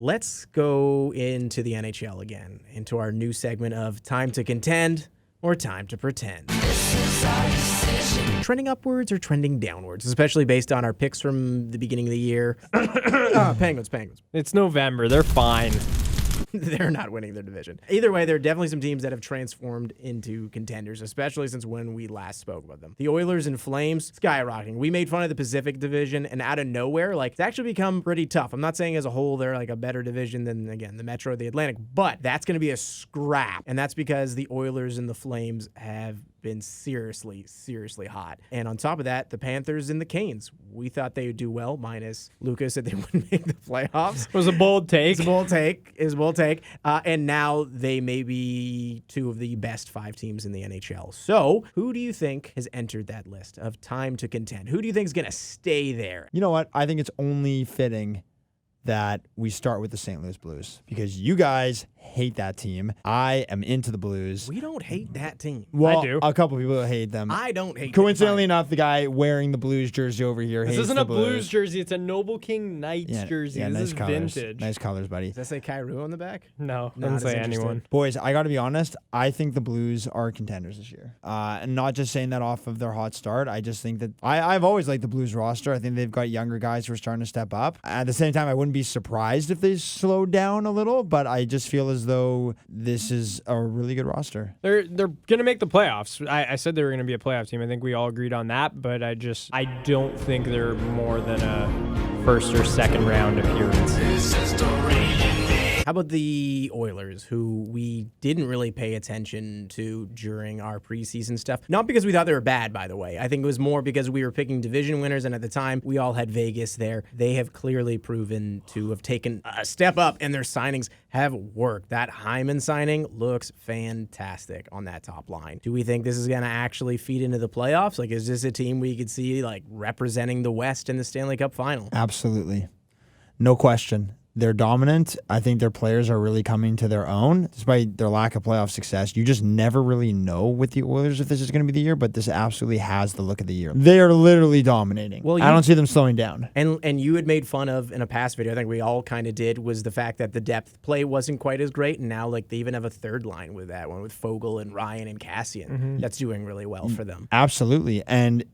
Let's go into the NHL again, into our new segment of Time to Contend or Time to Pretend. Trending upwards or trending downwards, especially based on our picks from the beginning of the year. Penguins. It's November. They're fine. They're not winning their division. Either way, there are definitely some teams that have transformed into contenders, especially since when we last spoke about them. The Oilers and Flames, skyrocketing. We made fun of the Pacific Division, and out of nowhere, it's actually become pretty tough. I'm not saying as a whole they're a better division than, again, the Metro or the Atlantic, but that's going to be a scrap, and that's because the Oilers and the Flames have been seriously hot. And on top of that, the Panthers and the Canes. We thought they would do well, minus Luca said they wouldn't make the playoffs. It was a bold take. It's a bold take. And now they may be two of the best 5 teams in the NHL. So who do you think has entered that list of Time to Contend? Who do you think is going to stay there? You know what? I think it's only fitting that we start with the St. Louis Blues because you guys hate that team. I am into the Blues. We don't hate that team. Well, I do. A couple people hate them. I don't hate Coincidentally enough, the guy wearing the Blues jersey over here hates the Blues. This isn't a Blues jersey. It's a Noble King Knights jersey. Yeah, this nice is colors. vintage. Nice colors, buddy. Does that say Kyrou on the back? No, Not doesn't as say interesting. anyone. Boys, I got to be honest. I think the Blues are contenders this year. And not just saying that off of their hot start. I just think that I've always liked the Blues roster. I think they've got younger guys who are starting to step up. At the same time, I wouldn't be surprised if they slowed down a little, but I just feel as though this is a really good roster. They're gonna make the playoffs. I said they were gonna be a playoff team. I think we all agreed on that, but I don't think they're more than a first or second round appearance. How about the Oilers, who we didn't really pay attention to during our preseason stuff? Not because we thought they were bad, by the way. I think it was more because we were picking division winners, and at the time, we all had Vegas there. They have clearly proven to have taken a step up, and their signings have worked. That Hyman signing looks fantastic on that top line. Do we think this is going to actually feed into the playoffs? Is this a team we could see, representing the West in the Stanley Cup final? Absolutely. No question. They're dominant. I think their players are really coming to their own, despite their lack of playoff success. You just never really know with the Oilers if this is going to be the year, but this absolutely has the look of the year. They are literally dominating. Well, I don't see them slowing down. And you had made fun of, in a past video, I think we all kind of did, was the fact that the depth play wasn't quite as great, and now they even have a third line with that one, with Fogle and Ryan and Cassian. Mm-hmm. That's doing really well for them. Absolutely. And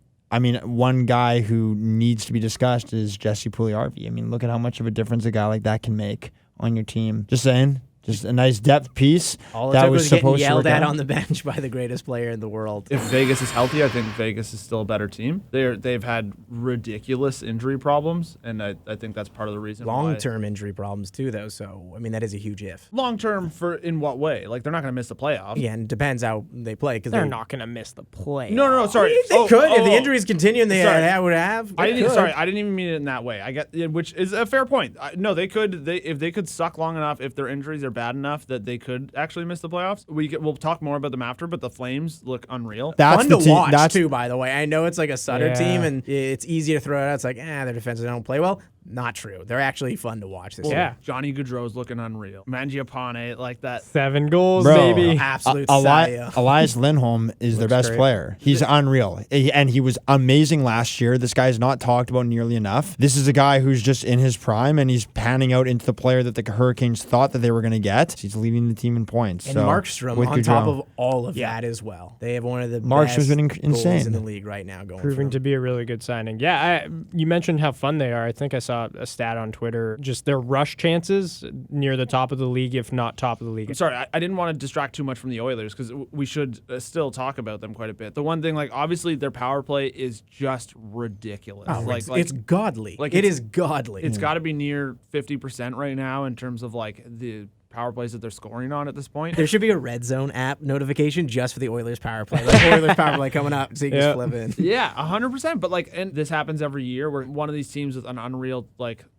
one guy who needs to be discussed is Jesse Puljujarvi. Look at how much of a difference a guy like that can make on your team. Just saying. Just a nice depth piece. All it that took was was getting supposed yelled to at work on the bench by the greatest player in the world. If Vegas is healthy, I think Vegas is still a better team. They've had ridiculous injury problems, and I think that's part of the reason. Long-term injury problems too, though. So that is a huge if. Long-term for in what way? They're not going to miss the playoffs. Yeah, and it depends how they play because they're not going to miss the playoffs. No. Sorry, they could if the injuries continue and they would have. I didn't even mean it in that way. I get, which is a fair point. No, they could. If they could suck long enough, if their injuries are bad enough that they could actually miss the playoffs. We'll talk more about them after, but the Flames look unreal. That's fun to watch too, by the way. I know it's a Sutter team, and it's easy to throw it out. It's their defenses don't play well. Not true. They're actually fun to watch this year. Johnny Gaudreau's looking unreal. Mangiapane, like that. 7 goals, Bro, baby. Absolute Elias Lindholm is their best player. He's unreal. And he was amazing last year. This guy's not talked about nearly enough. This is a guy who's just in his prime, and he's panning out into the player that the Hurricanes thought that they were going to get. He's leading the team in points. And Markstrom on top of all of that as well. They have one of the best goals in the league right now going Proving to be a really good signing. Yeah, you mentioned how fun they are. I think I saw a stat on Twitter, just their rush chances near the top of the league, if not top of the league. I'm sorry, I didn't want to distract too much from the Oilers because we should still talk about them quite a bit. The one thing, obviously their power play is just ridiculous. Oh, it's godly. It is godly. It's got to be near 50% right now in terms of the power plays that they're scoring on at this point. There should be a Red Zone app notification just for the Oilers power play. Oilers power play coming up, so you can just flip in. Yeah, 100%. But and this happens every year where one of these teams with an unreal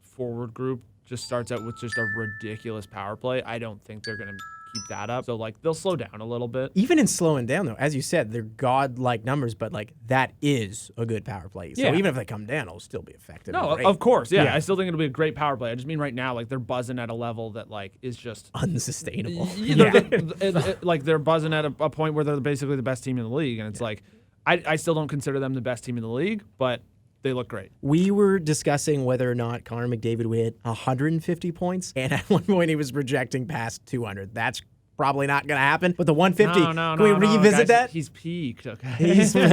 forward group just starts out with just a ridiculous power play. I don't think they're going to keep that up. So they'll slow down a little bit. Even in slowing down though, as you said, they're godlike numbers, but that is a good power play. So even if they come down, it'll still be effective. No, of course. Yeah. I still think it'll be a great power play. I just mean right now, they're buzzing at a level that is just unsustainable. They're buzzing at a point where they're basically the best team in the league. And it's I still don't consider them the best team in the league, but they look great. We were discussing whether or not Connor McDavid would hit 150 points, and at one point he was projecting past 200. That's probably not going to happen. But the 150, can we revisit guys, that? He's peaked. Okay. He's peaked.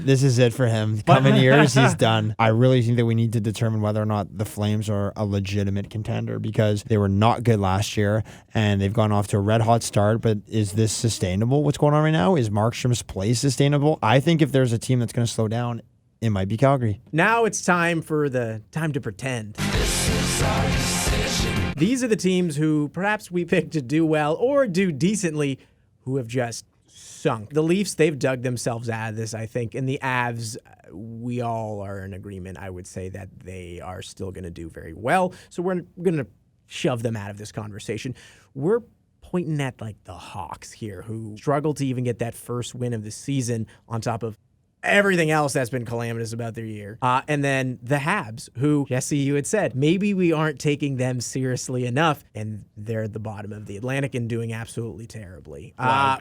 This is it for him. Coming years, he's done. I really think that we need to determine whether or not the Flames are a legitimate contender because they were not good last year and they've gone off to a red hot start. But is this sustainable? What's going on right now? Is Markstrom's play sustainable? I think if there's a team that's going to slow down, it might be Calgary. Now it's time for the time to pretend. This is our decision. These are the teams who perhaps we picked to do well or do decently who have just sunk. The Leafs, they've dug themselves out of this, I think. And the Avs, we all are in agreement, I would say, that they are still going to do very well. So we're going to shove them out of this conversation. We're pointing at like the Hawks here who struggled to even get that first win of the season on top of everything else that's been calamitous about their year. And then the Habs, who, Jesse, you had said, maybe we aren't taking them seriously enough, and they're at the bottom of the Atlantic and doing absolutely terribly. Hey, I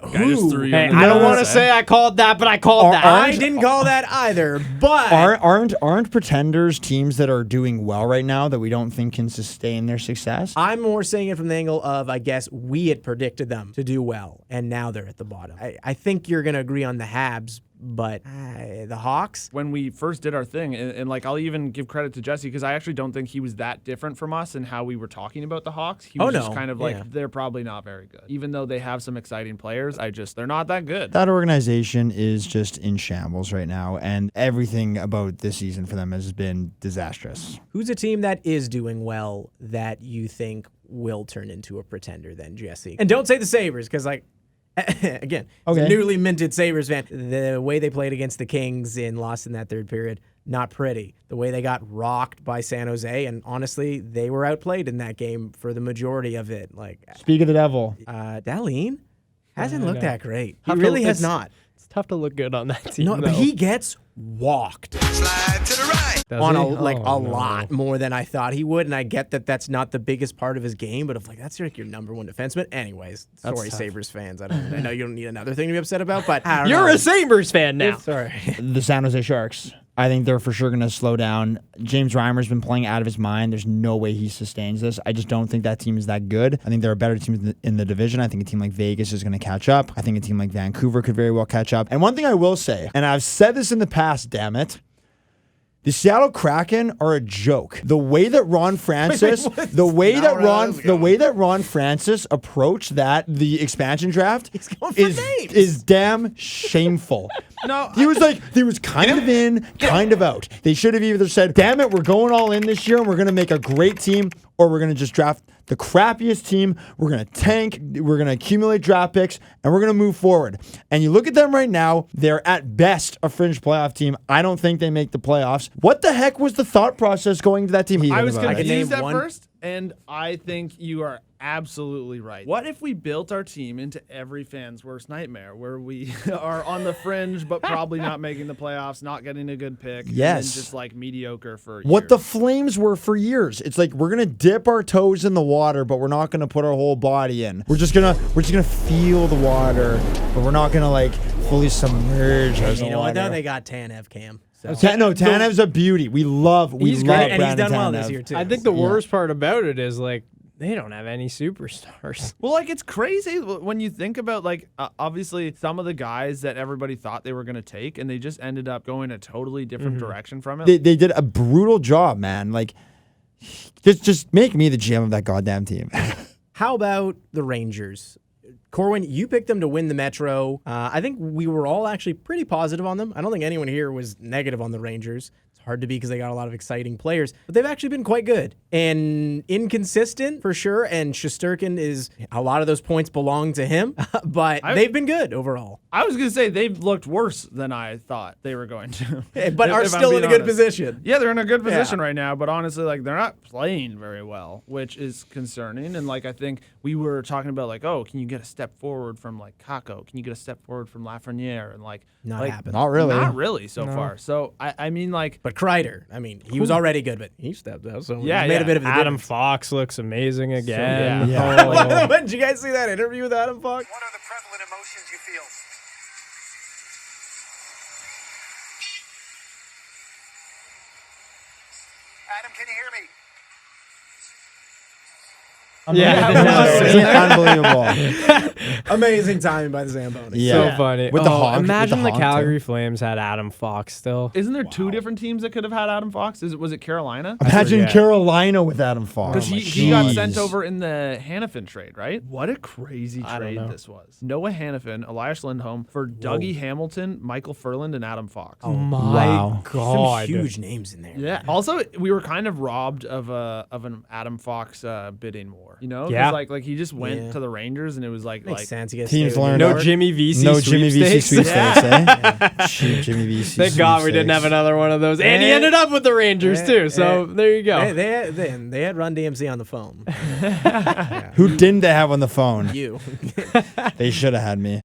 don't want to say I called that, but I called that. I didn't call that either, but... Aren't pretenders teams that are doing well right now that we don't think can sustain their success? I'm more saying it from the angle of, I guess, we had predicted them to do well, and now they're at the bottom. I think you're going to agree on the Habs, but the Hawks? When we first did our thing, and like I'll even give credit to Jesse because I actually don't think he was that different from us in how we were talking about the Hawks. He was just kind of like, they're probably not very good. Even though they have some exciting players, they're not that good. That organization is just in shambles right now, and everything about this season for them has been disastrous. Who's a team that is doing well that you think will turn into a pretender then, Jesse? And don't say the Sabres, because again, as a newly minted Sabres fan, the way they played against the Kings and lost in that third period, not pretty. The way they got rocked by San Jose, and honestly, they were outplayed in that game for the majority of it. Speak of the devil. Dahlin hasn't looked that great. He really has not. It's tough to look good on that team. No, but he gets walked. Slide to the right. On a lot more than I thought he would, and I get that that's not the biggest part of his game, but that's like your number one defenseman. Anyways, sorry, Sabres fans. I know you don't need another thing to be upset about, but I don't know. You're a Sabres fan now. Sorry. The San Jose Sharks. I think they're for sure going to slow down. James Reimer's been playing out of his mind. There's no way he sustains this. I just don't think that team is that good. I think there are better teams in the division. I think a team like Vegas is going to catch up. I think a team like Vancouver could very well catch up. And one thing I will say, and I've said this in the past, damn it, the Seattle Kraken are a joke. The way that Ron Francis, the way that Ron Francis approached the expansion draft is damn shameful. No, he was kind of in, kind of out. They should have either said, "Damn it, we're going all in this year and we're going to make a great team," or we're going to just draft the crappiest team. We're going to tank. We're going to accumulate draft picks, and we're going to move forward. And you look at them right now, they're at best a fringe playoff team. I don't think they make the playoffs. What the heck was the thought process going to that team? I was confused at first, and I think you are absolutely right. What if we built our team into every fan's worst nightmare, where we are on the fringe, but probably not making the playoffs, not getting a good pick, and then just like mediocre for what years. The Flames were for years. It's like we're gonna dip our toes in the water, but we're not gonna put our whole body in. We're just gonna feel the water, but we're not gonna fully submerge ourselves. You know what though? They got Tanev Cam. So. Tanev's a beauty. We love and he's Brandon done well Tanev this year too. I think the worst part about it is they don't have any superstars. Well, it's crazy when you think about, obviously some of the guys that everybody thought they were going to take, and they just ended up going a totally different direction from it. They did a brutal job, man. Just make me the GM of that goddamn team. How about the Rangers? Corwin, you picked them to win the Metro. I think we were all actually pretty positive on them. I don't think anyone here was negative on the Rangers. It's hard to be because they got a lot of exciting players, but they've actually been quite good and inconsistent for sure. And Shesterkin a lot of those points belong to him, but they've been good overall. I was going to say they've looked worse than I thought they were going to. But are still in a good position. Yeah, they're in a good position right now, but honestly, they're not playing very well, which is concerning. And I think we were talking about can you get a step forward from Kako? Can you get a step forward from Lafreniere? And not happening. Not really. Not really so far. So I mean but Kreider, he was already good, but he stepped up. So yeah, he made a bit of a Adam difference. Fox looks amazing again. So, yeah. Did you guys see that interview with Adam Fox? What are the prevalent emotions you feel? can you hear me? Unbelievable. Amazing timing by the Zambonis. Yeah. So funny. With the honk- with imagine the the honk, Calgary Flames had Adam Fox still. Isn't there two different teams that could have had Adam Fox? Was it Carolina? Imagine forget. Carolina with Adam Fox. Because he got sent over in the Hannafin trade, right? What a crazy I don't trade know. this was. Noah Hannafin, Elias Lindholm for Dougie Hamilton, Michael Furland, and Adam Fox. Oh my Wow. God. Some huge names in there. Yeah. Also, we were kind of robbed of an Adam Fox bidding war. You know? 'Cause, Yeah. like he just went Yeah. to the Rangers, and it was like Makes sense. You guys Teams stay with learn New No York. Jimmy VC No Jimmy VC sweepstakes. sweepstakes, eh? Cheap Jimmy VC Thank God we didn't have sweepstakes. another one of those. And he Eh, ended up with the Rangers too. So there you go. They had Run DMC on the phone. Who didn't they have on the phone? You. They should have had me.